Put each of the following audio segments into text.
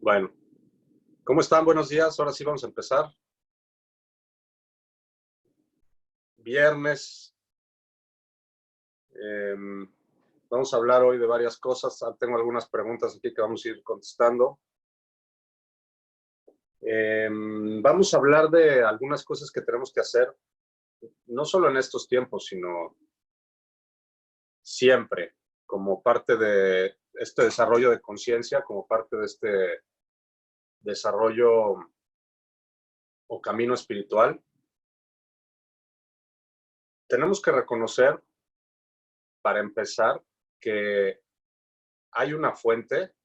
Bueno, ¿cómo están? Buenos días. Ahora sí vamos a empezar. Viernes. Vamos a hablar hoy de varias cosas. Tengo algunas preguntas aquí que vamos a ir contestando. Vamos a hablar de algunas cosas que tenemos que hacer, no solo en estos tiempos, sino siempre, como parte de este desarrollo de conciencia, como parte de este desarrollo o camino espiritual. Tenemos que reconocer, para empezar, que hay una fuente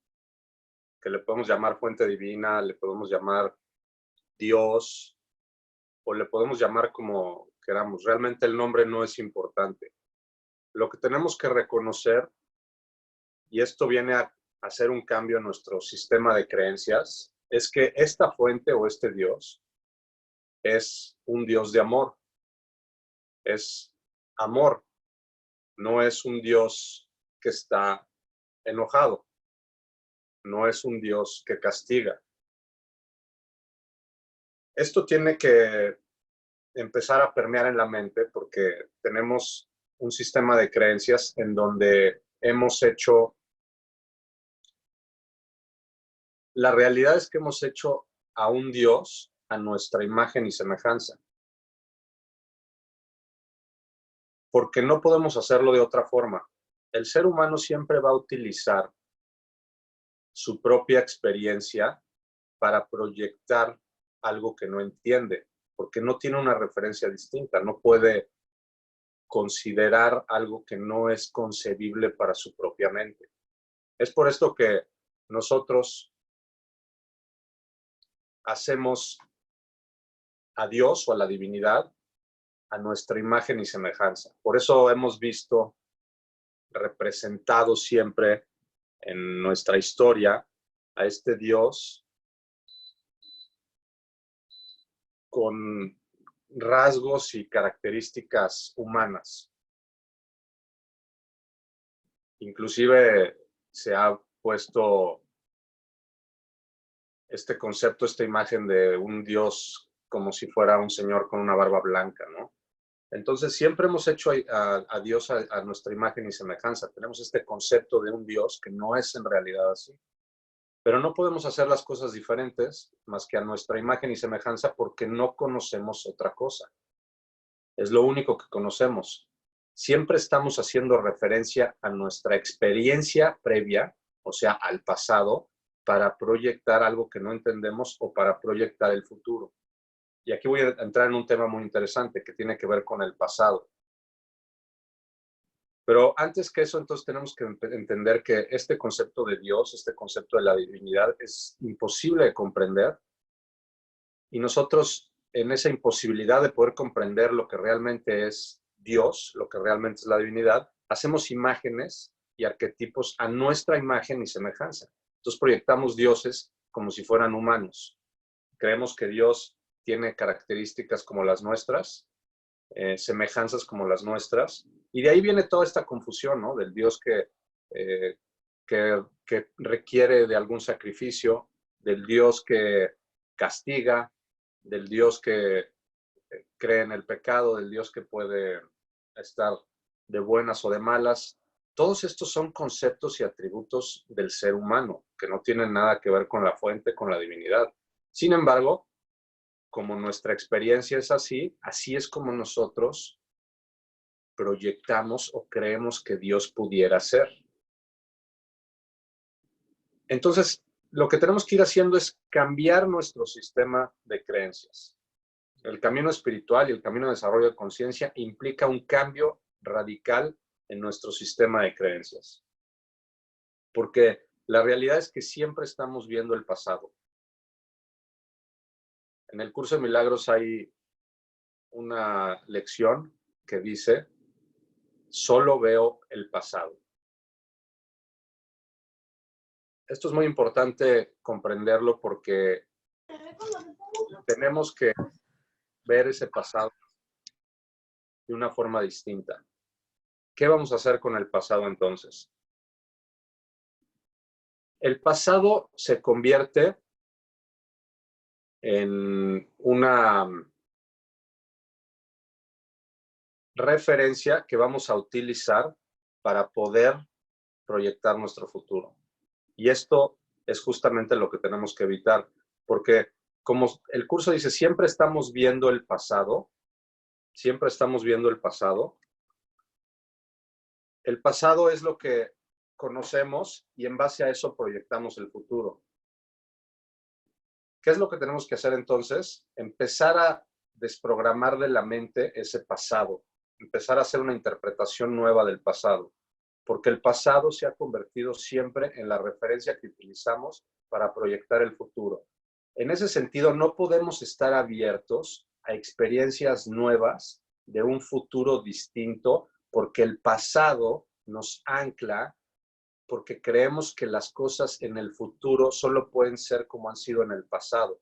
que le podemos llamar fuente divina, le podemos llamar Dios, o le podemos llamar como queramos. Realmente el nombre no es importante. Lo que tenemos que reconocer, y esto viene a hacer un cambio en nuestro sistema de creencias, es que esta fuente o este Dios es un Dios de amor. Es amor, no es un Dios que está enojado, no es un Dios que castiga. Esto tiene que empezar a permear en la mente porque tenemos un sistema de creencias en donde hemos hecho, la realidad es que hemos hecho a un Dios a nuestra imagen y semejanza. Porque no podemos hacerlo de otra forma. El ser humano siempre va a utilizar su propia experiencia para proyectar algo que no entiende, porque no tiene una referencia distinta, no puede considerar algo que no es concebible para su propia mente. Es por esto que nosotros hacemos a Dios o a la divinidad a nuestra imagen y semejanza. Por eso hemos visto representado siempre en nuestra historia a este Dios con rasgos y características humanas. Inclusive se ha puesto este concepto, esta imagen de un Dios como si fuera un señor con una barba blanca, ¿no? Entonces siempre hemos hecho a Dios a nuestra imagen y semejanza. Tenemos este concepto de un Dios que no es en realidad así. Pero no podemos hacer las cosas diferentes más que a nuestra imagen y semejanza porque no conocemos otra cosa. Es lo único que conocemos. Siempre estamos haciendo referencia a nuestra experiencia previa, o sea, al pasado, para proyectar algo que no entendemos o para proyectar el futuro. Y aquí voy a entrar en un tema muy interesante que tiene que ver con el pasado. Pero antes que eso, entonces tenemos que entender que este concepto de Dios, este concepto de la divinidad, es imposible de comprender. Y nosotros, en esa imposibilidad de poder comprender lo que realmente es Dios, lo que realmente es la divinidad, hacemos imágenes y arquetipos a nuestra imagen y semejanza. Entonces proyectamos dioses como si fueran humanos. Creemos que Dios tiene características como las nuestras, semejanzas como las nuestras, y de ahí viene toda esta confusión, ¿no? Del Dios que requiere de algún sacrificio, del Dios que castiga, del Dios que cree en el pecado, del Dios que puede estar de buenas o de malas. Todos estos son conceptos y atributos del ser humano, que no tienen nada que ver con la fuente, con la divinidad. Sin embargo, como nuestra experiencia es así, así es como nosotros proyectamos o creemos que Dios pudiera ser. Entonces, lo que tenemos que ir haciendo es cambiar nuestro sistema de creencias. El camino espiritual y el camino de desarrollo de conciencia implica un cambio radical en nuestro sistema de creencias. Porque la realidad es que siempre estamos viendo el pasado. En el curso de milagros hay una lección que dice, solo veo el pasado. Esto es muy importante comprenderlo porque tenemos que ver ese pasado de una forma distinta. ¿Qué vamos a hacer con el pasado entonces? El pasado se convierte en una referencia que vamos a utilizar para poder proyectar nuestro futuro. Y esto es justamente lo que tenemos que evitar, porque como el curso dice, siempre estamos viendo el pasado, siempre estamos viendo el pasado. El pasado es lo que conocemos y en base a eso proyectamos el futuro. ¿Qué es lo que tenemos que hacer entonces? Empezar a desprogramar de la mente ese pasado, empezar a hacer una interpretación nueva del pasado, porque el pasado se ha convertido siempre en la referencia que utilizamos para proyectar el futuro. En ese sentido, no podemos estar abiertos a experiencias nuevas de un futuro distinto, porque el pasado nos ancla, porque creemos que las cosas en el futuro solo pueden ser como han sido en el pasado.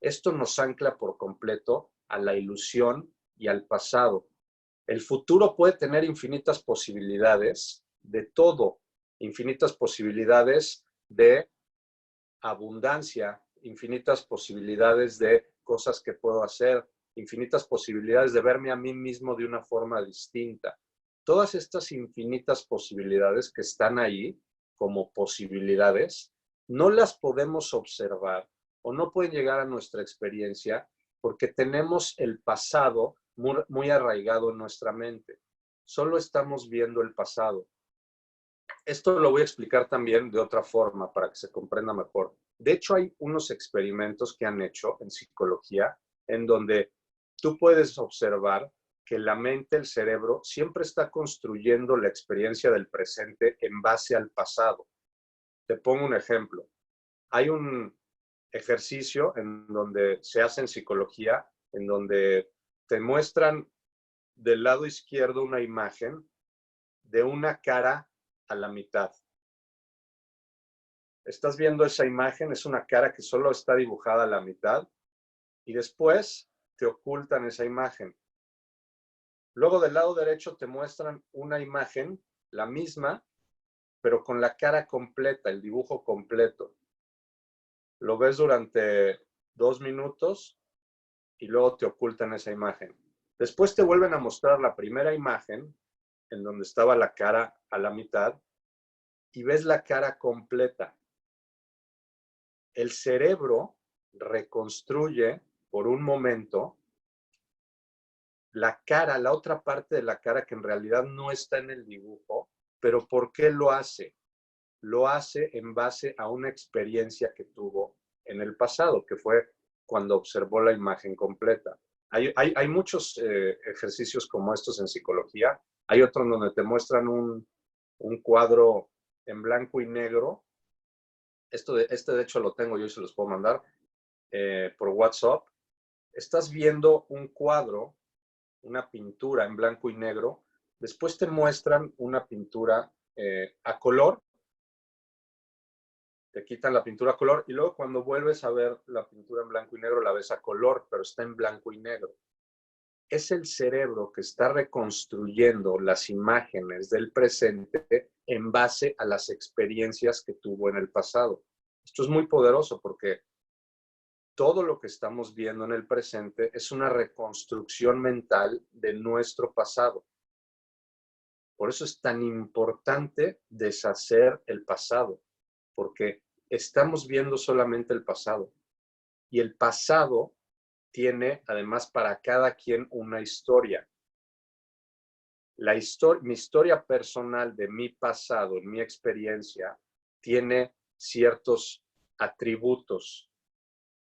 Esto nos ancla por completo a la ilusión y al pasado. El futuro puede tener infinitas posibilidades de todo, infinitas posibilidades de abundancia, infinitas posibilidades de cosas que puedo hacer, infinitas posibilidades de verme a mí mismo de una forma distinta. Todas estas infinitas posibilidades que están ahí como posibilidades, no las podemos observar o no pueden llegar a nuestra experiencia porque tenemos el pasado muy arraigado en nuestra mente. Solo estamos viendo el pasado. Esto lo voy a explicar también de otra forma para que se comprenda mejor. De hecho, hay unos experimentos que han hecho en psicología en donde tú puedes observar que la mente, el cerebro, siempre está construyendo la experiencia del presente en base al pasado. Te pongo un ejemplo. Hay un ejercicio en donde se hace en psicología, en donde te muestran del lado izquierdo una imagen de una cara a la mitad. Estás viendo esa imagen, es una cara que solo está dibujada a la mitad y después te ocultan esa imagen. Luego del lado derecho te muestran una imagen, la misma, pero con la cara completa, el dibujo completo. Lo ves durante 2 minutos y luego te ocultan esa imagen. Después te vuelven a mostrar la primera imagen, en donde estaba la cara a la mitad, y ves la cara completa. El cerebro reconstruye por un momento la cara, la otra parte de la cara que en realidad no está en el dibujo, pero ¿por qué lo hace? Lo hace en base a una experiencia que tuvo en el pasado, que fue cuando observó la imagen completa. Hay muchos ejercicios como estos en psicología. Hay otro donde te muestran un cuadro en blanco y negro. Este de hecho lo tengo yo y se los puedo mandar por WhatsApp. Estás viendo un cuadro, una pintura en blanco y negro, después te muestran una pintura a color, te quitan la pintura a color y luego cuando vuelves a ver la pintura en blanco y negro la ves a color, pero está en blanco y negro. Es el cerebro que está reconstruyendo las imágenes del presente en base a las experiencias que tuvo en el pasado. Esto es muy poderoso porque todo lo que estamos viendo en el presente es una reconstrucción mental de nuestro pasado. Por eso es tan importante deshacer el pasado, porque estamos viendo solamente el pasado. Y el pasado tiene, además, para cada quien una historia. Mi historia personal de mi pasado, mi experiencia, tiene ciertos atributos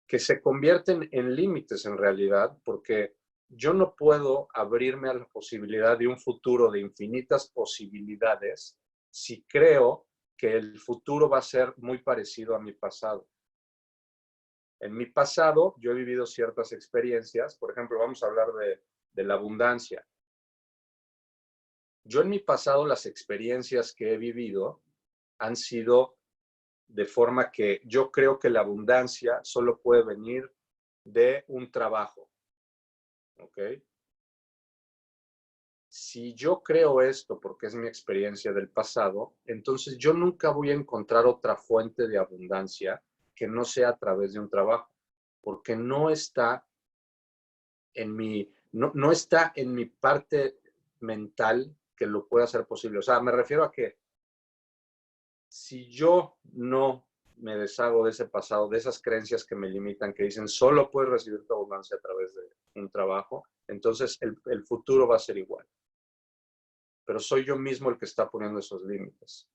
que se convierten en límites en realidad, porque yo no puedo abrirme a la posibilidad de un futuro de infinitas posibilidades si creo que el futuro va a ser muy parecido a mi pasado. En mi pasado yo he vivido ciertas experiencias, por ejemplo, vamos a hablar de la abundancia. Yo en mi pasado las experiencias que he vivido han sido de forma que yo creo que la abundancia solo puede venir de un trabajo. ¿Ok? si yo creo esto porque es mi experiencia del pasado, entonces yo nunca voy a encontrar otra fuente de abundancia que no sea a través de un trabajo, porque no está en no está en mi parte mental que lo pueda hacer posible. O sea, me refiero a que si yo no me deshago de ese pasado, de esas creencias que me limitan, que dicen solo puedes recibir tu abundancia a través de un trabajo, entonces el futuro va a ser igual. Pero soy yo mismo el que está poniendo esos límites.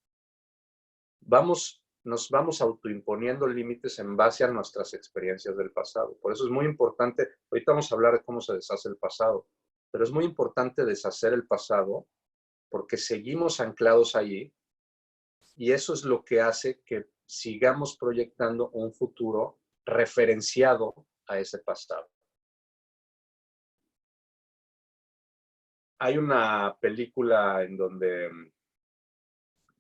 Nos vamos autoimponiendo límites en base a nuestras experiencias del pasado. Por eso es muy importante, ahorita vamos a hablar de cómo se deshace el pasado, pero es muy importante deshacer el pasado porque seguimos anclados allí y eso es lo que hace que sigamos proyectando un futuro referenciado a ese pasado. Hay una película en donde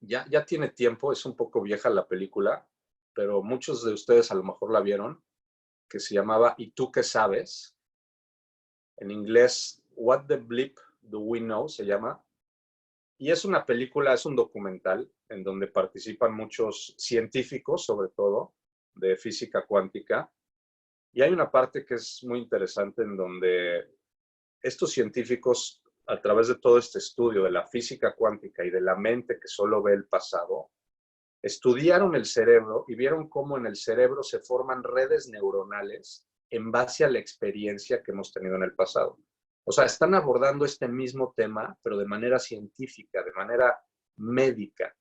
ya tiene tiempo, es un poco vieja la película, pero muchos de ustedes a lo mejor la vieron, que se llamaba ¿Y tú qué sabes? En inglés, What the Bleep Do We Know? Se llama. Y es una película, es un documental en donde participan muchos científicos, sobre todo, de física cuántica. Y hay una parte que es muy interesante en donde estos científicos, a través de todo este estudio de la física cuántica y de la mente que solo ve el pasado, estudiaron el cerebro y vieron cómo en el cerebro se forman redes neuronales en base a la experiencia que hemos tenido en el pasado. O sea, están abordando este mismo tema, pero de manera científica, de manera médica,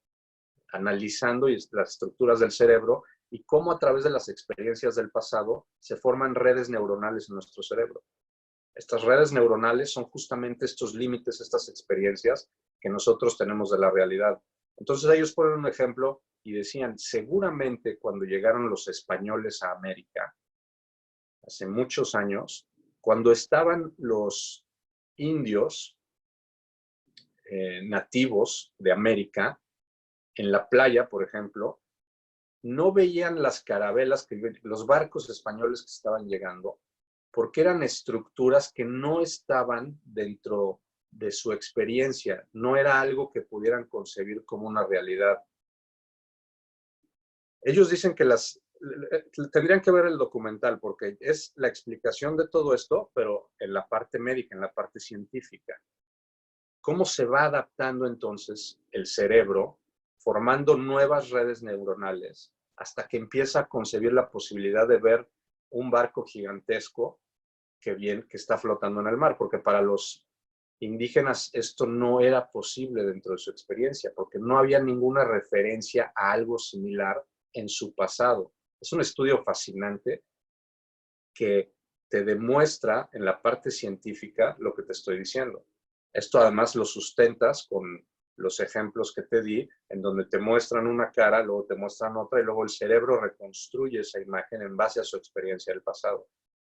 analizando las estructuras del cerebro y cómo a través de las experiencias del pasado se forman redes neuronales en nuestro cerebro. Estas redes neuronales son justamente estos límites, estas experiencias que nosotros tenemos de la realidad. Entonces ellos ponen un ejemplo y decían, seguramente cuando llegaron los españoles a América, hace muchos años, cuando estaban los indios nativos de América, en la playa, por ejemplo, no veían las carabelas, los barcos españoles que estaban llegando, porque eran estructuras que no estaban dentro de su experiencia, no era algo que pudieran concebir como una realidad. Ellos dicen que tendrían que ver el documental porque es la explicación de todo esto, pero en la parte médica, en la parte científica. ¿Cómo se va adaptando entonces el cerebro, formando nuevas redes neuronales, hasta que empieza a concebir la posibilidad de ver un barco gigantesco que está flotando en el mar? Porque para los indígenas esto no era posible dentro de su experiencia, porque no había ninguna referencia a algo similar en su pasado. Es un estudio fascinante que te demuestra en la parte científica lo que te estoy diciendo. Esto además lo sustentas con los ejemplos que te di, en donde te muestran una cara, luego te muestran otra y luego el cerebro reconstruye esa imagen en base a su experiencia del pasado.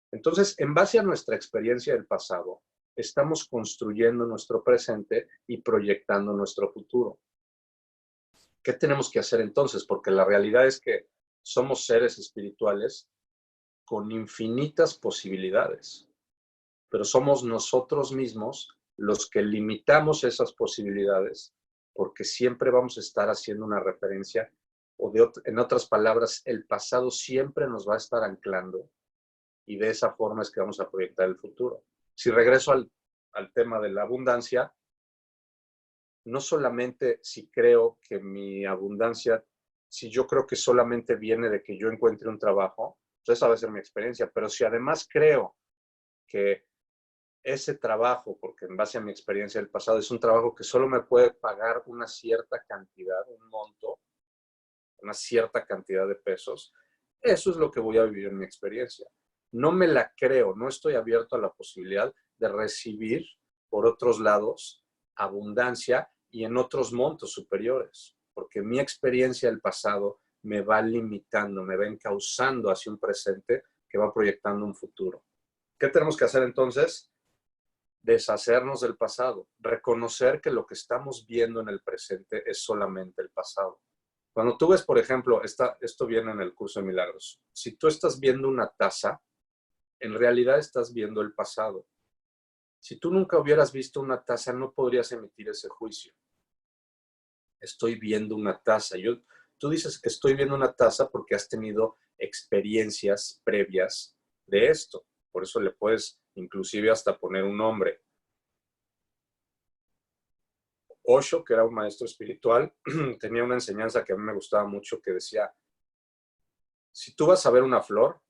Entonces, en base a nuestra experiencia del pasado, estamos construyendo nuestro presente y proyectando nuestro futuro. ¿Qué tenemos que hacer entonces? Porque la realidad es que somos seres espirituales con infinitas posibilidades, pero somos nosotros mismos los que limitamos esas posibilidades porque siempre vamos a estar haciendo una referencia o en otras palabras, el pasado siempre nos va a estar anclando y de esa forma es que vamos a proyectar el futuro. Si regreso al tema de la abundancia, no solamente si creo que mi abundancia, si yo creo que solamente viene de que yo encuentre un trabajo, pues esa va a ser mi experiencia, pero si además creo que ese trabajo, porque en base a mi experiencia del pasado, es un trabajo que solo me puede pagar una cierta cantidad, un monto, una cierta cantidad de pesos, eso es lo que voy a vivir en mi experiencia. No me la creo, no estoy abierto a la posibilidad de recibir por otros lados abundancia y en otros montos superiores, porque mi experiencia del pasado me va limitando, me va encauzando hacia un presente que va proyectando un futuro. ¿Qué tenemos que hacer entonces? Deshacernos del pasado, reconocer que lo que estamos viendo en el presente es solamente el pasado. Cuando tú ves, por ejemplo, esto viene en el curso de milagros, si tú estás viendo una taza, en realidad estás viendo el pasado. Si tú nunca hubieras visto una taza, no podrías emitir ese juicio. Estoy viendo una taza. Tú dices que estoy viendo una taza porque has tenido experiencias previas de esto. Por eso le puedes inclusive hasta poner un nombre. Osho, que era un maestro espiritual, tenía una enseñanza que a mí me gustaba mucho que decía, si tú vas a ver una flor,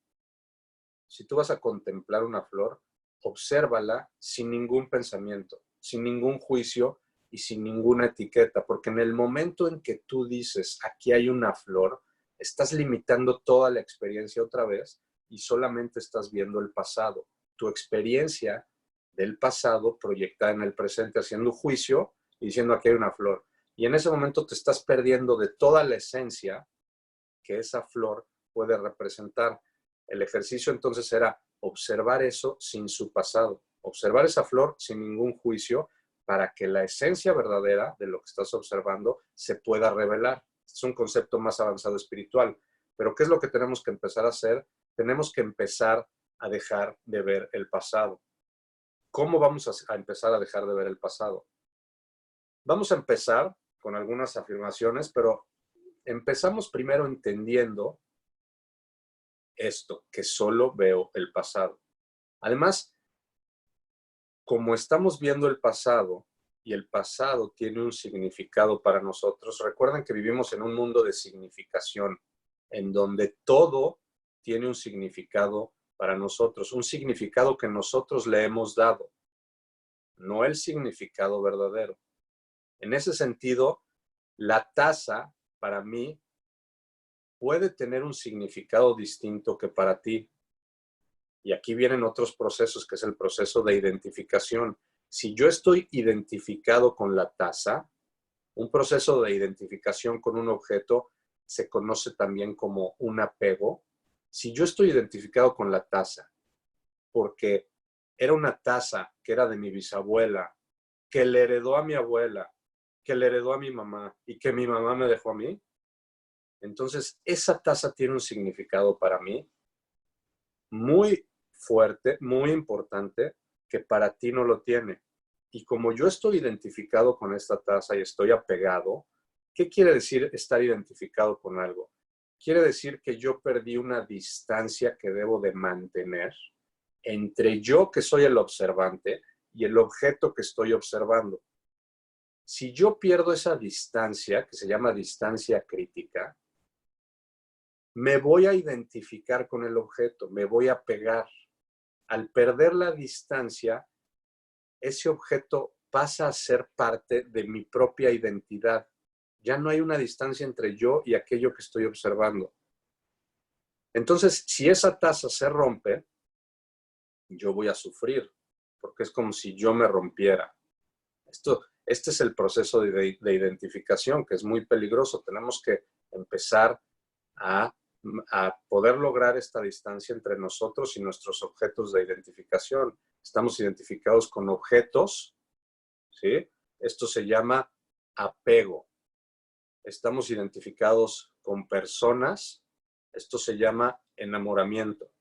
si tú vas a contemplar una flor, obsérvala sin ningún pensamiento, sin ningún juicio y sin ninguna etiqueta, porque en el momento en que tú dices, aquí hay una flor, estás limitando toda la experiencia otra vez y solamente estás viendo el pasado. Tu experiencia del pasado proyectada en el presente, haciendo juicio y diciendo, aquí hay una flor. Y en ese momento te estás perdiendo de toda la esencia que esa flor puede representar. El ejercicio entonces era observar eso sin su pasado, observar esa flor sin ningún juicio para que la esencia verdadera de lo que estás observando se pueda revelar. Es un concepto más avanzado espiritual. Pero ¿qué es lo que tenemos que empezar a hacer? Tenemos que empezar a dejar de ver el pasado. ¿Cómo vamos a empezar a dejar de ver el pasado? Vamos a empezar con algunas afirmaciones, pero empezamos primero entendiendo esto, que solo veo el pasado. Además, como estamos viendo el pasado y el pasado tiene un significado para nosotros, recuerden que vivimos en un mundo de significación, en donde todo tiene un significado para nosotros, un significado que nosotros le hemos dado, no el significado verdadero. En ese sentido, la taza para mí puede tener un significado distinto que para ti. Y aquí vienen otros procesos, que es el proceso de identificación. Si yo estoy identificado con la taza, un proceso de identificación con un objeto se conoce también como un apego. Si yo estoy identificado con la taza porque era una taza que era de mi bisabuela, que le heredó a mi abuela, que le heredó a mi mamá y que mi mamá me dejó a mí, entonces esa taza tiene un significado para mí muy fuerte, muy importante, que para ti no lo tiene. Y como yo estoy identificado con esta taza y estoy apegado, ¿qué quiere decir estar identificado con algo? Quiere decir que yo perdí una distancia que debo de mantener entre yo, que soy el observante, y el objeto que estoy observando. Si yo pierdo esa distancia, que se llama distancia crítica, me voy a identificar con el objeto, me voy a pegar. Al perder la distancia, ese objeto pasa a ser parte de mi propia identidad. Ya no hay una distancia entre yo y aquello que estoy observando. Entonces, si esa taza se rompe, yo voy a sufrir, porque es como si yo me rompiera. Este es el proceso de identificación, que es muy peligroso. Tenemos que empezar a poder lograr esta distancia entre nosotros y nuestros objetos de identificación. Estamos identificados con objetos, ¿sí? Esto se llama apego. Estamos identificados con personas, esto se llama enamoramiento.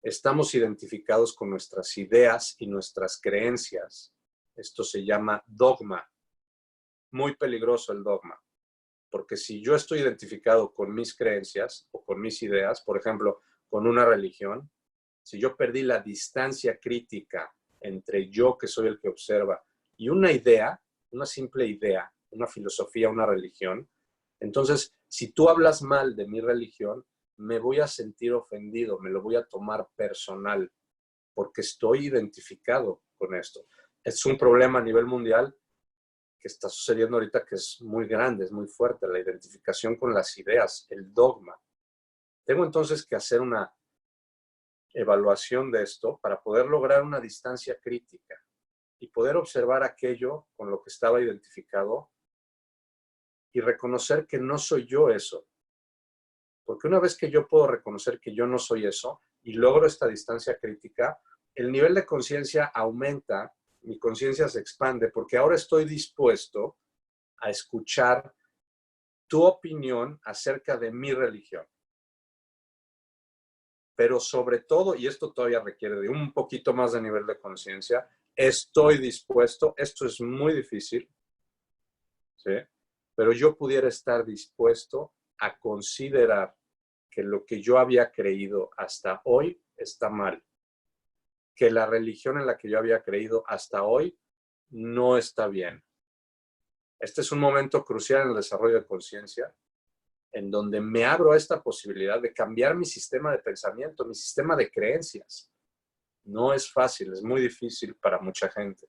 Estamos identificados con nuestras ideas y nuestras creencias, esto se llama dogma. Muy peligroso el dogma. Porque si yo estoy identificado con mis creencias o con mis ideas, por ejemplo, con una religión, si yo perdí la distancia crítica entre yo, que soy el que observa, y una idea, una simple idea, una filosofía, una religión, entonces, si tú hablas mal de mi religión, me voy a sentir ofendido, me lo voy a tomar personal, porque estoy identificado con esto. Es un problema a nivel mundial que está sucediendo ahorita, que es muy grande, es muy fuerte, la identificación con las ideas, el dogma. Tengo entonces que hacer una evaluación de esto para poder lograr una distancia crítica y poder observar aquello con lo que estaba identificado y reconocer que no soy yo eso. Porque una vez que yo puedo reconocer que yo no soy eso y logro esta distancia crítica, el nivel de conciencia aumenta, mi conciencia se expande, porque ahora estoy dispuesto a escuchar tu opinión acerca de mi religión. pero sobre todo, y esto todavía requiere de un poquito más de nivel de conciencia, estoy dispuesto, esto es muy difícil, ¿sí? Pero yo pudiera estar dispuesto a considerar que lo que yo había creído hasta hoy está mal, que la religión en la que yo había creído hasta hoy no está bien. Este es un momento crucial en el desarrollo de conciencia, en donde me abro a esta posibilidad de cambiar mi sistema de pensamiento, mi sistema de creencias. No es fácil, es muy difícil para mucha gente.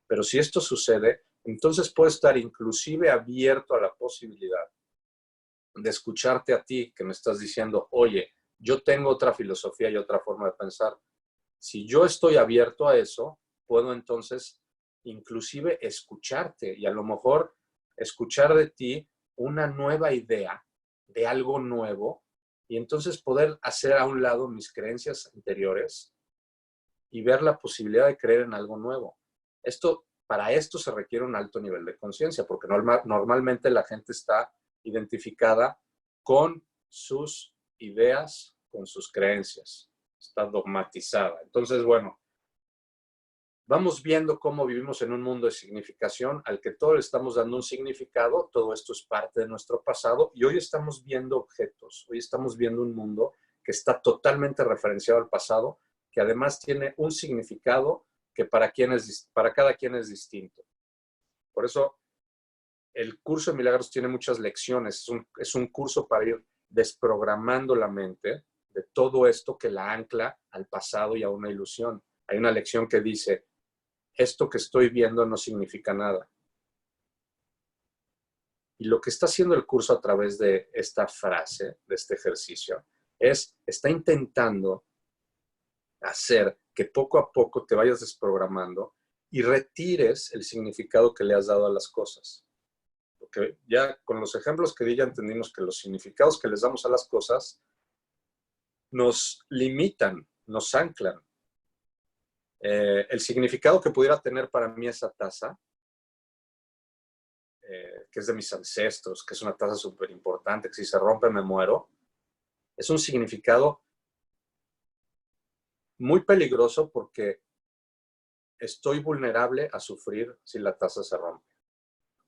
Pero si esto sucede, entonces puedo estar inclusive abierto a la posibilidad de escucharte a ti que me estás diciendo, oye, yo tengo otra filosofía y otra forma de pensar. Si yo estoy abierto a eso, puedo entonces inclusive escucharte y a lo mejor escuchar de ti una nueva idea de algo nuevo y entonces poder hacer a un lado mis creencias anteriores y ver la posibilidad de creer en algo nuevo. Para esto se requiere un alto nivel de conciencia, porque normalmente la gente está identificada con sus ideas, con sus creencias, está dogmatizada. Entonces, bueno, vamos viendo cómo vivimos en un mundo de significación al que todos le estamos dando un significado, todo esto es parte de nuestro pasado y hoy estamos viendo objetos, hoy estamos viendo un mundo que está totalmente referenciado al pasado, que además tiene un significado que para cada quien es distinto. Por eso el curso de milagros tiene muchas lecciones, es un curso para ir desprogramando la mente de todo esto que la ancla al pasado y a una ilusión. Hay una lección que dice, esto que estoy viendo no significa nada. Y lo que está haciendo el curso a través de esta frase, de este ejercicio, está intentando hacer que poco a poco te vayas desprogramando y retires el significado que le has dado a las cosas. Porque ya con los ejemplos que di ya entendimos que los significados que les damos a las cosas nos limitan, nos anclan. El significado que pudiera tener para mí esa taza, que es de mis ancestros, que es una taza súper importante, que si se rompe me muero, es un significado muy peligroso porque estoy vulnerable a sufrir si la taza se rompe.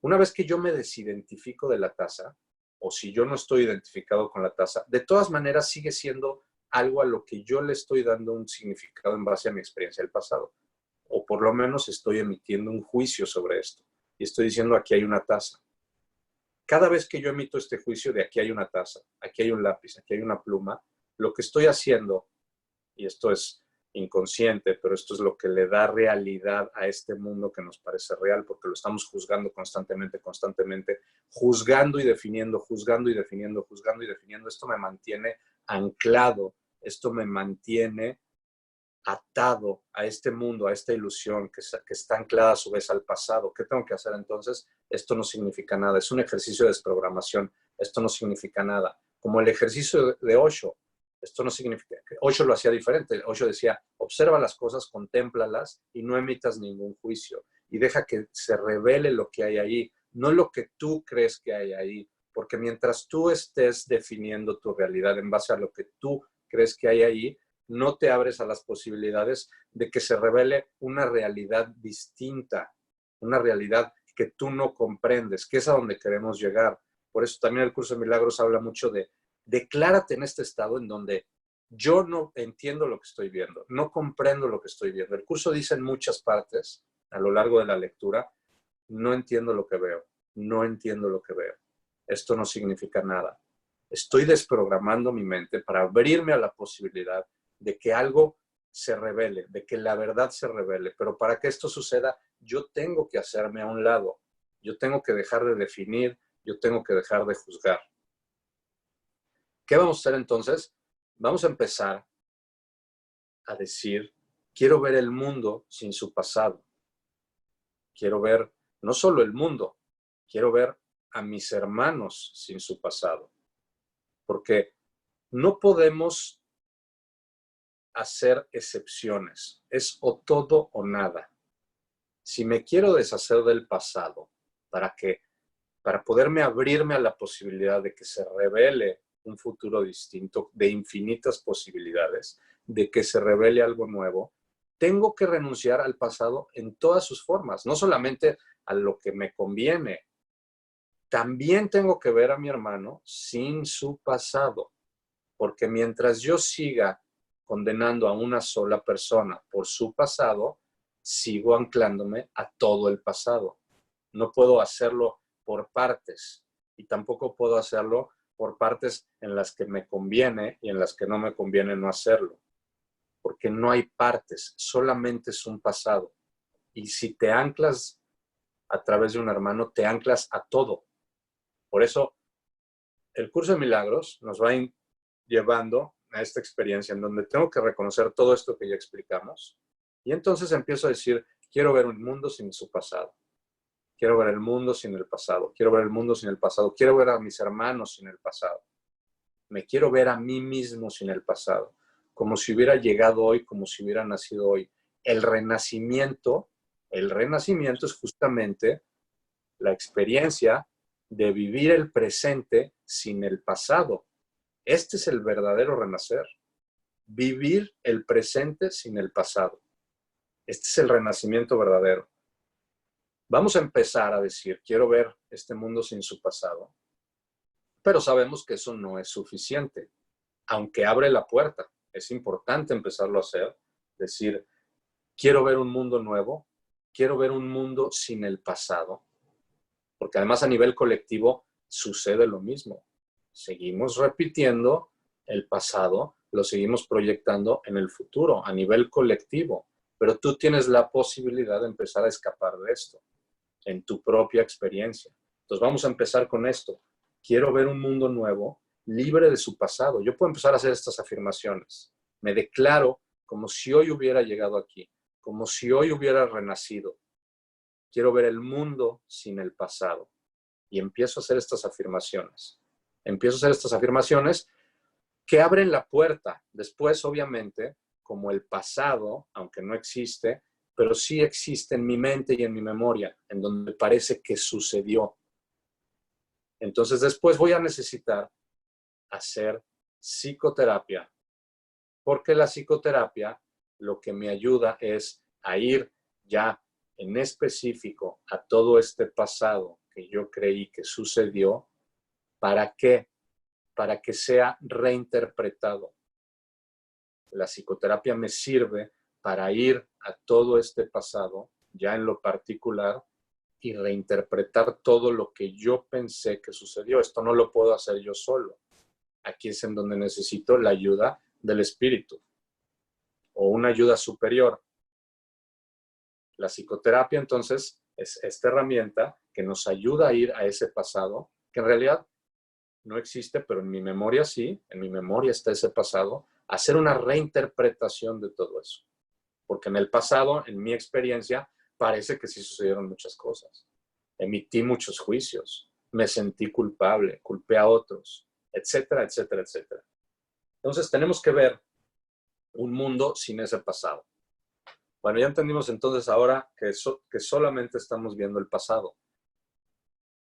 Una vez que yo me desidentifico de la taza, o si yo no estoy identificado con la taza, de todas maneras sigue siendo algo a lo que yo le estoy dando un significado en base a mi experiencia del pasado. O por lo menos estoy emitiendo un juicio sobre esto. Y estoy diciendo, aquí hay una taza. Cada vez que yo emito este juicio de aquí hay una taza, aquí hay un lápiz, aquí hay una pluma, lo que estoy haciendo, y esto es inconsciente, pero esto es lo que le da realidad a este mundo que nos parece real, porque lo estamos juzgando constantemente, juzgando y definiendo, juzgando y definiendo, juzgando y definiendo. Esto me mantiene anclado, esto me mantiene atado a este mundo, a esta ilusión que está anclada a su vez al pasado. ¿Qué tengo que hacer entonces? Esto no significa nada, es un ejercicio de desprogramación, esto no significa nada. Como el ejercicio de Osho, esto no significa, Osho lo hacía diferente, Osho decía, observa las cosas, contémplalas y no emitas ningún juicio y deja que se revele lo que hay ahí, no lo que tú crees que hay ahí, porque mientras tú estés definiendo tu realidad en base a lo que tú crees que hay ahí, no te abres a las posibilidades de que se revele una realidad distinta, una realidad que tú no comprendes, que es a donde queremos llegar. Por eso también el curso de milagros habla mucho de declárate en este estado en donde yo no entiendo lo que estoy viendo, no comprendo lo que estoy viendo. El curso dice en muchas partes, a lo largo de la lectura, no entiendo lo que veo, no entiendo lo que veo. Esto no significa nada. Estoy desprogramando mi mente para abrirme a la posibilidad de que algo se revele, de que la verdad se revele. Pero para que esto suceda, yo tengo que hacerme a un lado. Yo tengo que dejar de definir, yo tengo que dejar de juzgar. ¿Qué vamos a hacer entonces? Vamos a empezar a decir, quiero ver el mundo sin su pasado. Quiero ver no solo el mundo, quiero ver a mis hermanos sin su pasado. Porque no podemos hacer excepciones. Es o todo o nada. Si me quiero deshacer del pasado para poderme abrirme a la posibilidad de que se revele un futuro distinto, de infinitas posibilidades, de que se revele algo nuevo, tengo que renunciar al pasado en todas sus formas, no solamente a lo que me conviene. También tengo que ver a mi hermano sin su pasado, porque mientras yo siga condenando a una sola persona por su pasado, sigo anclándome a todo el pasado. No puedo hacerlo por partes y tampoco puedo hacerlo por partes en las que me conviene y en las que no me conviene no hacerlo, porque no hay partes, solamente es un pasado. Y si te anclas a través de un hermano, te anclas a todo. Por eso, el curso de milagros nos va llevando a esta experiencia en donde tengo que reconocer todo esto que ya explicamos y entonces empiezo a decir, quiero ver un mundo sin su pasado, quiero ver el mundo sin el pasado, quiero ver el mundo sin el pasado, quiero ver a mis hermanos sin el pasado, me quiero ver a mí mismo sin el pasado, como si hubiera llegado hoy, como si hubiera nacido hoy. El renacimiento es justamente la experiencia de vivir el presente sin el pasado. Este es el verdadero renacer. Vivir el presente sin el pasado. Este es el renacimiento verdadero. Vamos a empezar a decir, quiero ver este mundo sin su pasado, pero sabemos que eso no es suficiente, aunque abre la puerta. Es importante empezarlo a hacer, decir, quiero ver un mundo nuevo, quiero ver un mundo sin el pasado, porque además a nivel colectivo sucede lo mismo. Seguimos repitiendo el pasado, lo seguimos proyectando en el futuro a nivel colectivo, pero tú tienes la posibilidad de empezar a escapar de esto en tu propia experiencia. Entonces vamos a empezar con esto. Quiero ver un mundo nuevo, libre de su pasado. Yo puedo empezar a hacer estas afirmaciones. Me declaro como si hoy hubiera llegado aquí, como si hoy hubiera renacido. Quiero ver el mundo sin el pasado. Y empiezo a hacer estas afirmaciones. Empiezo a hacer estas afirmaciones que abren la puerta. Después, obviamente, como el pasado, aunque no existe, pero sí existe en mi mente y en mi memoria, en donde parece que sucedió. Entonces, después voy a necesitar hacer psicoterapia, porque la psicoterapia lo que me ayuda es a ir ya en específico a todo este pasado que yo creí que sucedió. ¿Para qué? Para que sea reinterpretado. La psicoterapia me sirve para ir a todo este pasado, ya en lo particular, y reinterpretar todo lo que yo pensé que sucedió. Esto no lo puedo hacer yo solo. Aquí es en donde necesito la ayuda del espíritu o una ayuda superior. La psicoterapia, entonces, es esta herramienta que nos ayuda a ir a ese pasado, que en realidad no existe, pero en mi memoria sí, en mi memoria está ese pasado, hacer una reinterpretación de todo eso. Porque en el pasado, en mi experiencia, parece que sí sucedieron muchas cosas. Emití muchos juicios, me sentí culpable, culpé a otros, etcétera, etcétera, etcétera. Entonces tenemos que ver un mundo sin ese pasado. Bueno, ya entendimos entonces ahora que solamente estamos viendo el pasado.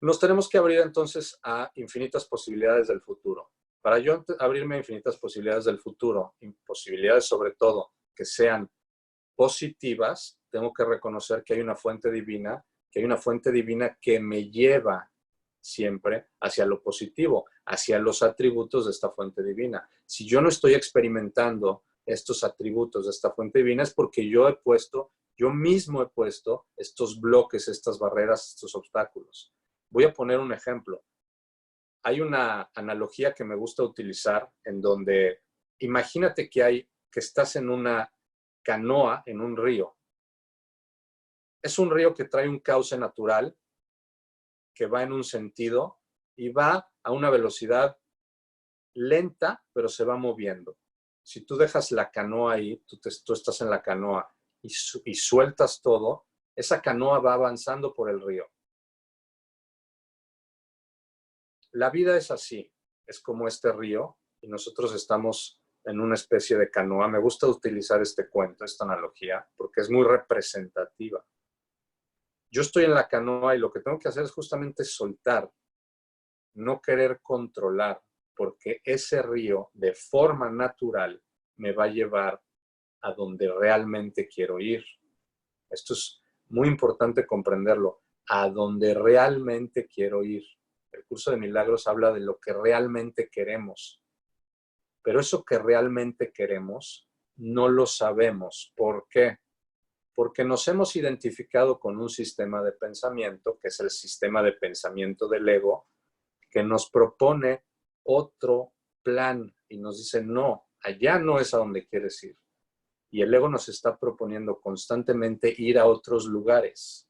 Nos tenemos que abrir entonces a infinitas posibilidades del futuro. Para yo abrirme a infinitas posibilidades del futuro, posibilidades sobre todo que sean positivas, tengo que reconocer que hay una fuente divina, que me lleva siempre hacia lo positivo, hacia los atributos de esta fuente divina. Si yo no estoy experimentando estos atributos de esta fuente divina es porque yo mismo he puesto estos bloques, estas barreras, estos obstáculos. Voy a poner un ejemplo. Hay una analogía que me gusta utilizar en donde imagínate que estás en una canoa en un río. Es un río que trae un cauce natural, que va en un sentido y va a una velocidad lenta, pero se va moviendo. Si tú dejas la canoa ahí, tú estás en la canoa y sueltas todo, esa canoa va avanzando por el río. La vida es así, es como este río y nosotros estamos en una especie de canoa. Me gusta utilizar este cuento, esta analogía, porque es muy representativa. Yo estoy en la canoa y lo que tengo que hacer es justamente soltar, no querer controlar, porque ese río de forma natural me va a llevar a donde realmente quiero ir. Esto es muy importante comprenderlo, a donde realmente quiero ir. El curso de milagros habla de lo que realmente queremos, pero eso que realmente queremos no lo sabemos. ¿Por qué? Porque nos hemos identificado con un sistema de pensamiento, que es el sistema de pensamiento del ego, que nos propone otro plan y nos dice, no, allá no es a donde quieres ir. Y el ego nos está proponiendo constantemente ir a otros lugares,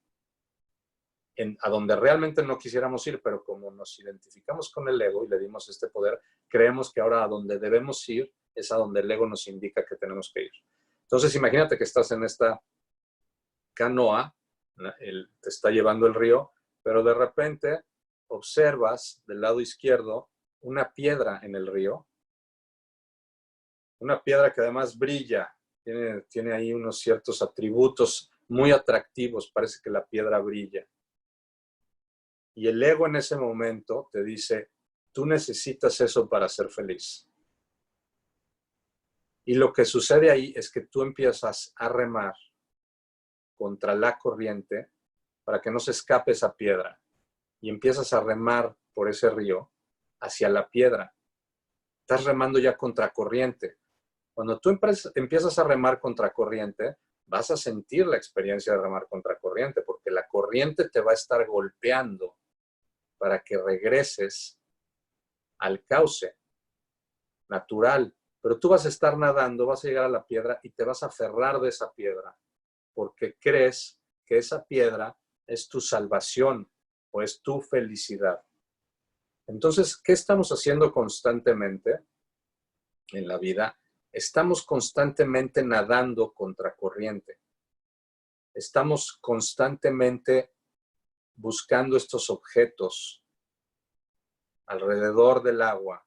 a donde realmente no quisiéramos ir, pero como nos identificamos con el ego y le dimos este poder, creemos que ahora a donde debemos ir es a donde el ego nos indica que tenemos que ir. Entonces imagínate que estás en esta canoa, te está llevando el río, pero de repente observas del lado izquierdo una piedra en el río, una piedra que además brilla, tiene ahí unos ciertos atributos muy atractivos, parece que la piedra brilla. Y el ego en ese momento te dice, tú necesitas eso para ser feliz. Y lo que sucede ahí es que tú empiezas a remar contra la corriente para que no se escape esa piedra. Y empiezas a remar por ese río hacia la piedra. Estás remando ya contra corriente. Cuando tú empiezas a remar contra corriente, vas a sentir la experiencia de remar contra corriente, porque la corriente te va a estar golpeando para que regreses al cauce natural. Pero tú vas a estar nadando, vas a llegar a la piedra y te vas a aferrar de esa piedra, porque crees que esa piedra es tu salvación o es tu felicidad. Entonces, ¿qué estamos haciendo constantemente en la vida? Estamos constantemente nadando contra corriente. Estamos constantemente buscando estos objetos alrededor del agua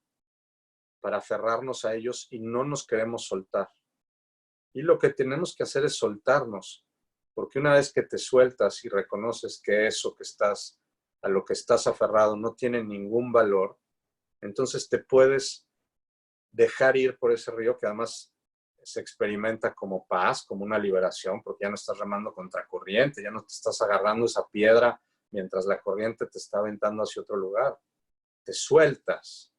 para aferrarnos a ellos y no nos queremos soltar. Y lo que tenemos que hacer es soltarnos, porque una vez que te sueltas y reconoces que eso que estás, a lo que estás aferrado no tiene ningún valor, entonces te puedes dejar ir por ese río que además se experimenta como paz, como una liberación, porque ya no estás remando contra corriente, ya no te estás agarrando esa piedra mientras la corriente te está aventando hacia otro lugar. Te sueltas.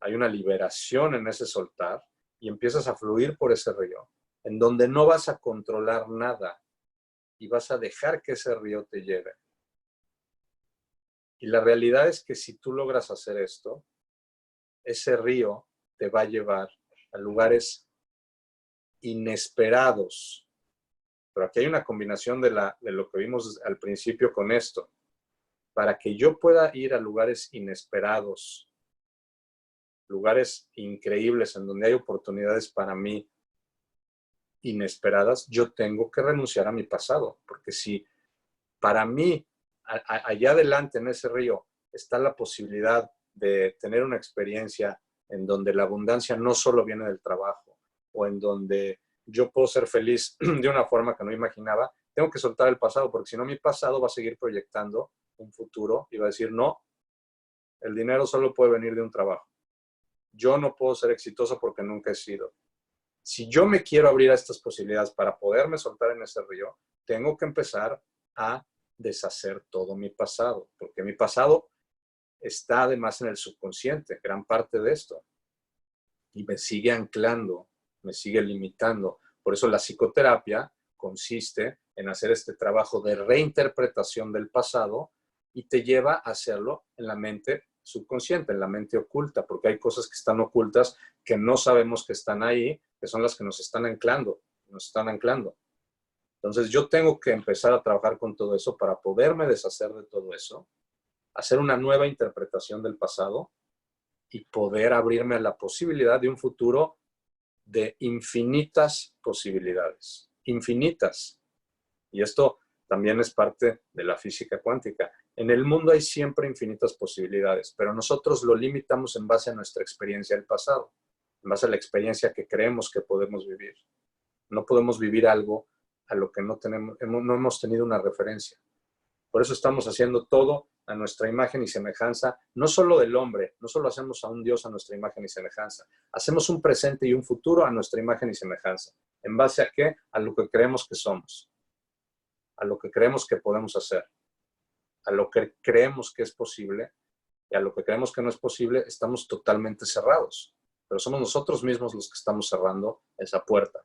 Hay una liberación en ese soltar y empiezas a fluir por ese río, en donde no vas a controlar nada y vas a dejar que ese río te lleve. Y la realidad es que si tú logras hacer esto, ese río te va a llevar a lugares inesperados. Pero aquí hay una combinación de lo que vimos al principio con esto. Para que yo pueda ir a lugares inesperados, lugares increíbles en donde hay oportunidades para mí inesperadas, yo tengo que renunciar a mi pasado. Porque si para mí, allá adelante en ese río, está la posibilidad de tener una experiencia en donde la abundancia no solo viene del trabajo, o en donde yo puedo ser feliz de una forma que no imaginaba, tengo que soltar el pasado, porque si no mi pasado va a seguir proyectando un futuro y va a decir, no, el dinero solo puede venir de un trabajo. Yo no puedo ser exitoso porque nunca he sido. Si yo me quiero abrir a estas posibilidades para poderme soltar en ese río, tengo que empezar a deshacer todo mi pasado, porque mi pasado está además en el subconsciente, gran parte de esto, y me sigue anclando, me sigue limitando. Por eso la psicoterapia consiste en hacer este trabajo de reinterpretación del pasado y te lleva a hacerlo en la mente subconsciente, en la mente oculta, porque hay cosas que están ocultas que no sabemos que están ahí, que son las que nos están anclando, nos están anclando. Entonces yo tengo que empezar a trabajar con todo eso para poderme deshacer de todo eso, hacer una nueva interpretación del pasado y poder abrirme a la posibilidad de un futuro de infinitas posibilidades, infinitas. Y esto también es parte de la física cuántica. En el mundo hay siempre infinitas posibilidades, pero nosotros lo limitamos en base a nuestra experiencia del pasado, en base a la experiencia que creemos que podemos vivir. No podemos vivir algo a lo que no hemos tenido una referencia. Por eso estamos haciendo todo a nuestra imagen y semejanza, no solo del hombre, no solo hacemos a un Dios a nuestra imagen y semejanza, hacemos un presente y un futuro a nuestra imagen y semejanza. ¿En base a qué? A lo que creemos que somos, a lo que creemos que podemos hacer, a lo que creemos que es posible, y a lo que creemos que no es posible, estamos totalmente cerrados. Pero somos nosotros mismos los que estamos cerrando esa puerta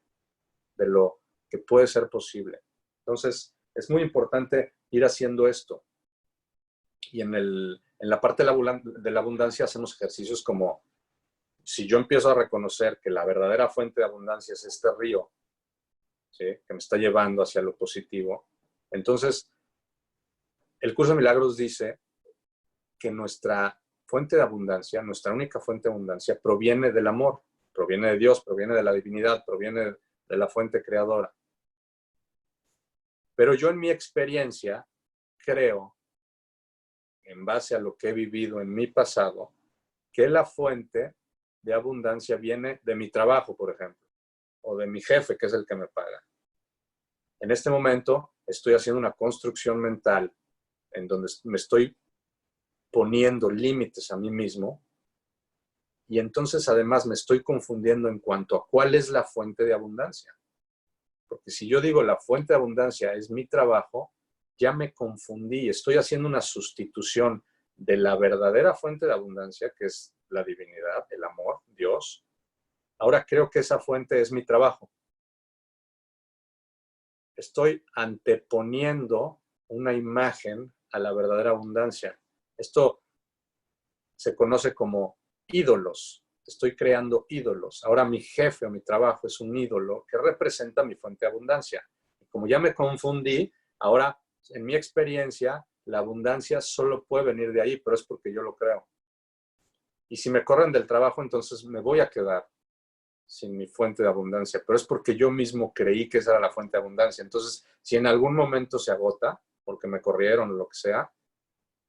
de lo que puede ser posible. Entonces, es muy importante ir haciendo esto. Y en la parte de la abundancia hacemos ejercicios como, si yo empiezo a reconocer que la verdadera fuente de abundancia es este río, ¿sí?, que me está llevando hacia lo positivo, entonces el curso de milagros dice que nuestra fuente de abundancia, nuestra única fuente de abundancia, proviene del amor, proviene de Dios, proviene de la divinidad, proviene de la fuente creadora. Pero yo en mi experiencia creo, en base a lo que he vivido en mi pasado, que la fuente de abundancia viene de mi trabajo, por ejemplo, o de mi jefe, que es el que me paga. En este momento estoy haciendo una construcción mental en donde me estoy poniendo límites a mí mismo y entonces además me estoy confundiendo en cuanto a cuál es la fuente de abundancia. Porque si yo digo la fuente de abundancia es mi trabajo, ya me confundí, estoy haciendo una sustitución de la verdadera fuente de abundancia, que es la divinidad, el amor, Dios. Ahora creo que esa fuente es mi trabajo. Estoy anteponiendo una imagen a la verdadera abundancia. Esto se conoce como ídolos. Estoy creando ídolos. Ahora mi jefe o mi trabajo es un ídolo que representa mi fuente de abundancia. Y como ya me confundí, ahora en mi experiencia la abundancia solo puede venir de ahí, pero es porque yo lo creo. Y si me corren del trabajo, entonces me voy a quedar sin mi fuente de abundancia, pero es porque yo mismo creí que esa era la fuente de abundancia. Entonces, si en algún momento se agota, porque me corrieron o lo que sea,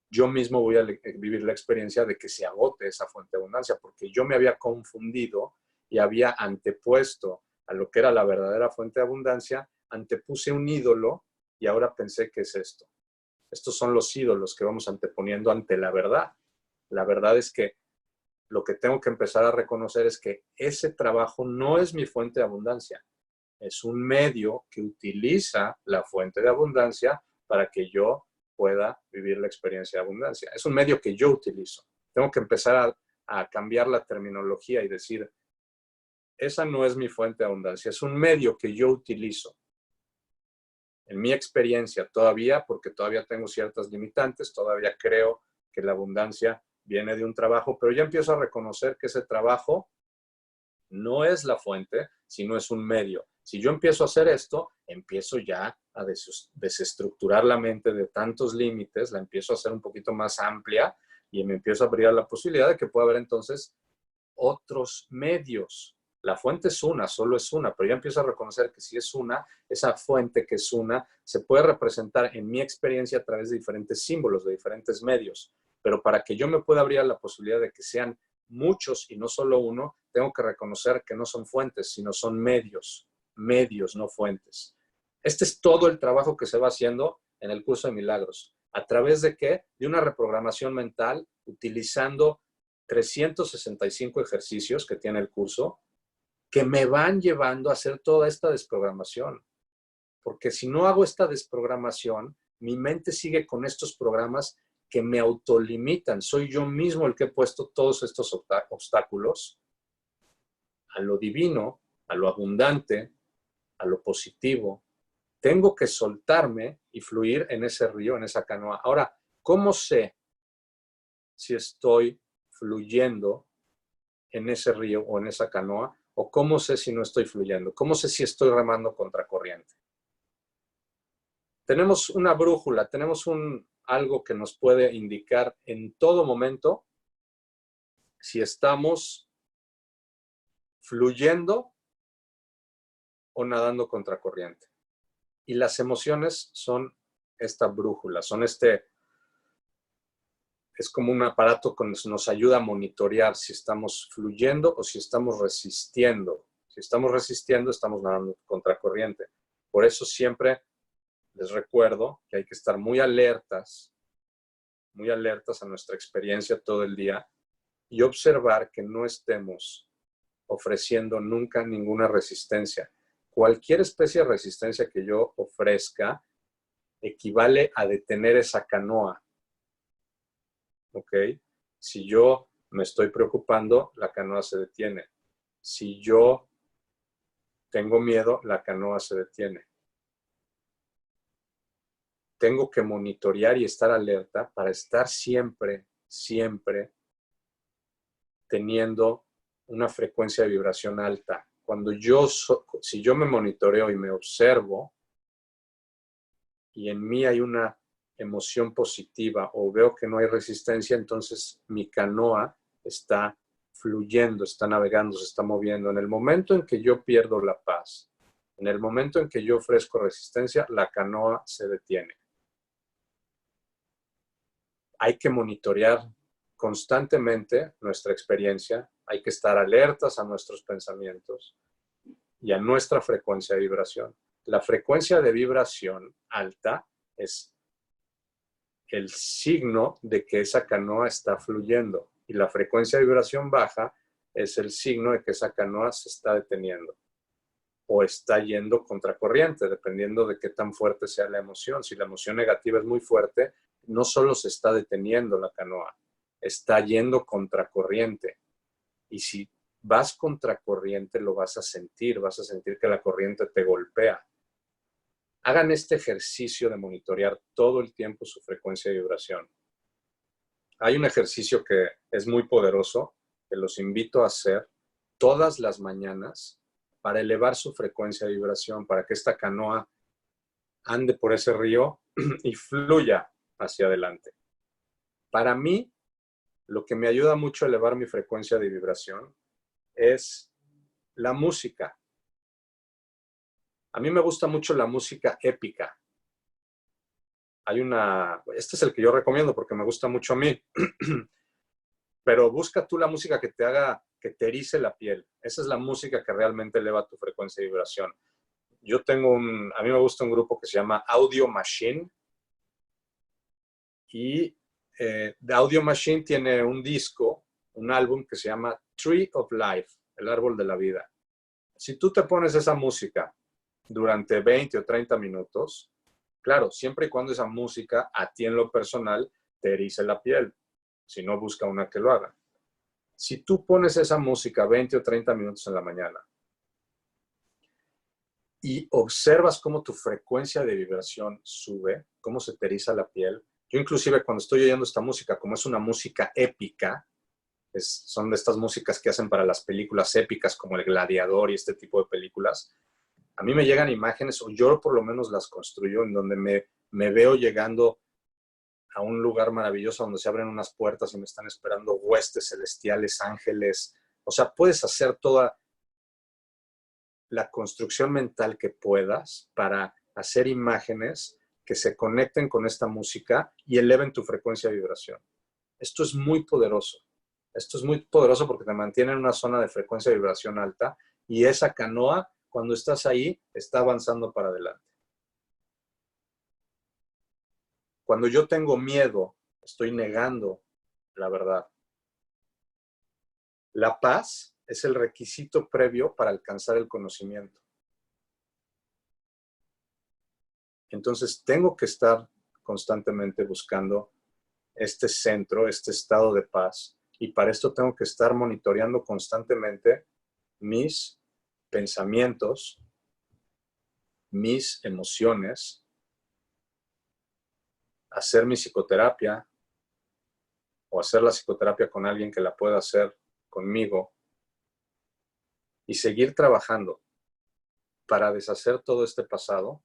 yo mismo voy a vivir la experiencia de que se agote esa fuente de abundancia, porque yo me había confundido y había antepuesto a lo que era la verdadera fuente de abundancia, antepuse un ídolo y ahora pensé que es esto. Estos son los ídolos que vamos anteponiendo ante la verdad. La verdad es que lo que tengo que empezar a reconocer es que ese trabajo no es mi fuente de abundancia. Es un medio que utiliza la fuente de abundancia para que yo pueda vivir la experiencia de abundancia. Es un medio que yo utilizo. Tengo que empezar a cambiar la terminología y decir, esa no es mi fuente de abundancia, es un medio que yo utilizo. En mi experiencia todavía, porque todavía tengo ciertas limitantes, todavía creo que la abundancia viene de un trabajo, pero ya empiezo a reconocer que ese trabajo no es la fuente, sino es un medio. Si yo empiezo a hacer esto, empiezo ya a desestructurar la mente de tantos límites, la empiezo a hacer un poquito más amplia y me empiezo a abrir a la posibilidad de que pueda haber entonces otros medios. La fuente es una, solo es una, pero ya empiezo a reconocer que si es una, esa fuente que es una, se puede representar en mi experiencia a través de diferentes símbolos, de diferentes medios. Pero para que yo me pueda abrir a la posibilidad de que sean muchos y no solo uno, tengo que reconocer que no son fuentes, sino son medios, no fuentes. Este es todo el trabajo que se va haciendo en el curso de milagros. ¿A través de qué? De una reprogramación mental utilizando 365 ejercicios que tiene el curso que me van llevando a hacer toda esta desprogramación. Porque si no hago esta desprogramación, mi mente sigue con estos programas que me autolimitan. Soy yo mismo el que he puesto todos estos obstáculos a lo divino, a lo abundante, a lo positivo. Tengo que soltarme y fluir en ese río, en esa canoa. Ahora, ¿cómo sé si estoy fluyendo en ese río o en esa canoa? ¿O cómo sé si no estoy fluyendo? ¿Cómo sé si estoy remando contracorriente? Tenemos una brújula, tenemos algo que nos puede indicar en todo momento si estamos fluyendo o nadando contracorriente. Y las emociones son esta brújula, es como un aparato que nos ayuda a monitorear si estamos fluyendo o si estamos resistiendo. Si estamos resistiendo, estamos nadando contracorriente. Por eso siempre les recuerdo que hay que estar muy alertas a nuestra experiencia todo el día y observar que no estemos ofreciendo nunca ninguna resistencia. Cualquier especie de resistencia que yo ofrezca equivale a detener esa canoa. ¿Ok? Si yo me estoy preocupando, la canoa se detiene. Si yo tengo miedo, la canoa se detiene. Tengo que monitorear y estar alerta para estar siempre, siempre teniendo una frecuencia de vibración alta. Si yo me monitoreo y me observo y en mí hay una emoción positiva o veo que no hay resistencia, entonces mi canoa está fluyendo, está navegando, se está moviendo. En el momento en que yo pierdo la paz, en el momento en que yo ofrezco resistencia, la canoa se detiene. Hay que monitorear constantemente nuestra experiencia, hay que estar alertas a nuestros pensamientos y a nuestra frecuencia de vibración. La frecuencia de vibración alta es el signo de que esa canoa está fluyendo y la frecuencia de vibración baja es el signo de que esa canoa se está deteniendo o está yendo contracorriente, dependiendo de qué tan fuerte sea la emoción. Si la emoción negativa es muy fuerte, no solo se está deteniendo la canoa, está yendo contracorriente. Y si vas contracorriente, lo vas a sentir que la corriente te golpea. Hagan este ejercicio de monitorear todo el tiempo su frecuencia de vibración. Hay un ejercicio que es muy poderoso, que los invito a hacer todas las mañanas para elevar su frecuencia de vibración, para que esta canoa ande por ese río y fluya hacia adelante. Para mí, lo que me ayuda mucho a elevar mi frecuencia de vibración es la música. A mí me gusta mucho la música épica. Este es el que yo recomiendo porque me gusta mucho a mí. Pero busca tú la música que te haga, que te erice la piel. Esa es la música que realmente eleva tu frecuencia de vibración. A mí me gusta un grupo que se llama Audio Machine. Y The Audio Machine tiene un disco, un álbum que se llama Tree of Life, el árbol de la vida. Si tú te pones esa música durante 20 o 30 minutos, claro, siempre y cuando esa música a ti en lo personal te erice la piel. Si no, busca una que lo haga. Si tú pones esa música 20 o 30 minutos en la mañana y observas cómo tu frecuencia de vibración sube, cómo se te eriza la piel. Yo inclusive cuando estoy oyendo esta música, como es una música épica, son de estas músicas que hacen para las películas épicas como El Gladiador y este tipo de películas, a mí me llegan imágenes, o yo por lo menos las construyo, en donde me veo llegando a un lugar maravilloso donde se abren unas puertas y me están esperando huestes celestiales, ángeles. O sea, puedes hacer toda la construcción mental que puedas para hacer imágenes que se conecten con esta música y eleven tu frecuencia de vibración. Esto es muy poderoso. Esto es muy poderoso porque te mantiene en una zona de frecuencia de vibración alta y esa canoa, cuando estás ahí, está avanzando para adelante. Cuando yo tengo miedo, estoy negando la verdad. La paz es el requisito previo para alcanzar el conocimiento. Entonces, tengo que estar constantemente buscando este centro, este estado de paz, y para esto tengo que estar monitoreando constantemente mis pensamientos, mis emociones, hacer mi psicoterapia o hacer la psicoterapia con alguien que la pueda hacer conmigo y seguir trabajando para deshacer todo este pasado,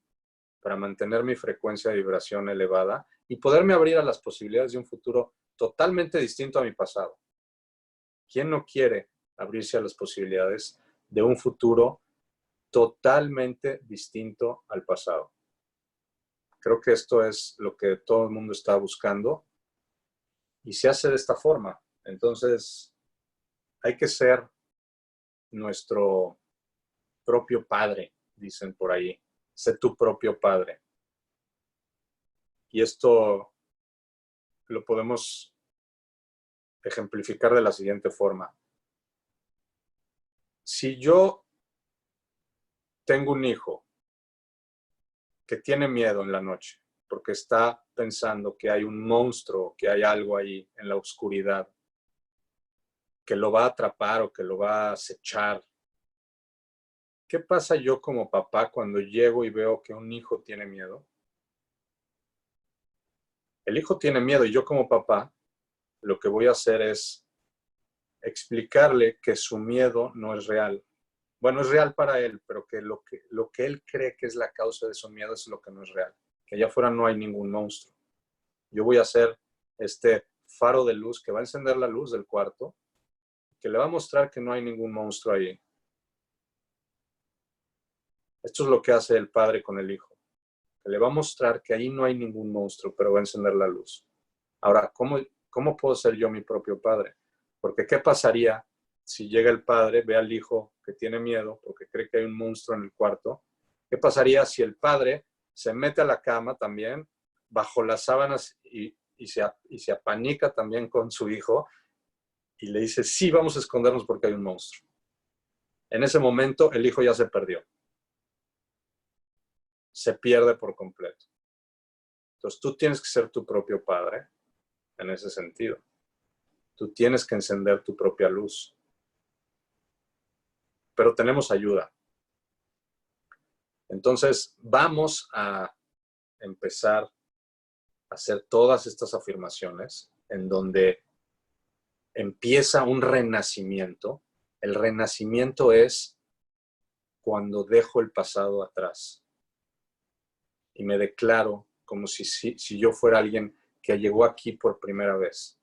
para mantener mi frecuencia de vibración elevada y poderme abrir a las posibilidades de un futuro totalmente distinto a mi pasado. ¿Quién no quiere abrirse a las posibilidades de un futuro totalmente distinto al pasado? Creo que esto es lo que todo el mundo está buscando y se hace de esta forma. Entonces, hay que ser nuestro propio padre, dicen por ahí. Sé tu propio padre. Y esto lo podemos ejemplificar de la siguiente forma. Si yo tengo un hijo que tiene miedo en la noche porque está pensando que hay un monstruo, que hay algo ahí en la oscuridad, que lo va a atrapar o que lo va a acechar, ¿qué pasa yo como papá cuando llego y veo que un hijo tiene miedo? El hijo tiene miedo y yo como papá lo que voy a hacer es explicarle que su miedo no es real. Bueno, es real para él, pero que lo que él cree que es la causa de su miedo es lo que no es real. Que allá afuera no hay ningún monstruo. Yo voy a hacer este faro de luz que va a encender la luz del cuarto, que le va a mostrar que no hay ningún monstruo ahí. Esto es lo que hace el padre con el hijo, que le va a mostrar que ahí no hay ningún monstruo, pero va a encender la luz. Ahora, ¿cómo puedo ser yo mi propio padre? Porque ¿qué pasaría si llega el padre, ve al hijo que tiene miedo porque cree que hay un monstruo en el cuarto? ¿Qué pasaría si el padre se mete a la cama también, bajo las sábanas y se apanica también con su hijo y le dice, sí, vamos a escondernos porque hay un monstruo? En ese momento el hijo ya se perdió. Se pierde por completo. Entonces tú tienes que ser tu propio padre en ese sentido. Tú tienes que encender tu propia luz. Pero tenemos ayuda. Entonces vamos a empezar a hacer todas estas afirmaciones en donde empieza un renacimiento. El renacimiento es cuando dejo el pasado atrás y me declaro como si yo fuera alguien que llegó aquí por primera vez.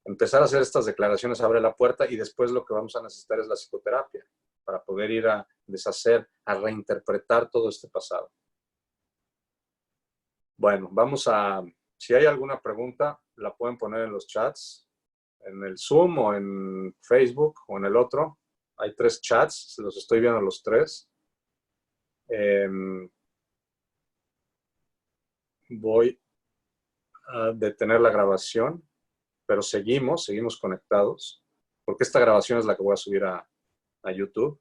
Empezar a hacer estas declaraciones abre la puerta y después lo que vamos a necesitar es la psicoterapia para poder ir a deshacer, a reinterpretar todo este pasado. Bueno, si hay alguna pregunta, la pueden poner en los chats, en el Zoom o en Facebook o en el otro. Hay 3 chats, los estoy viendo los 3. Voy a detener la grabación, pero seguimos conectados, porque esta grabación es la que voy a subir a YouTube.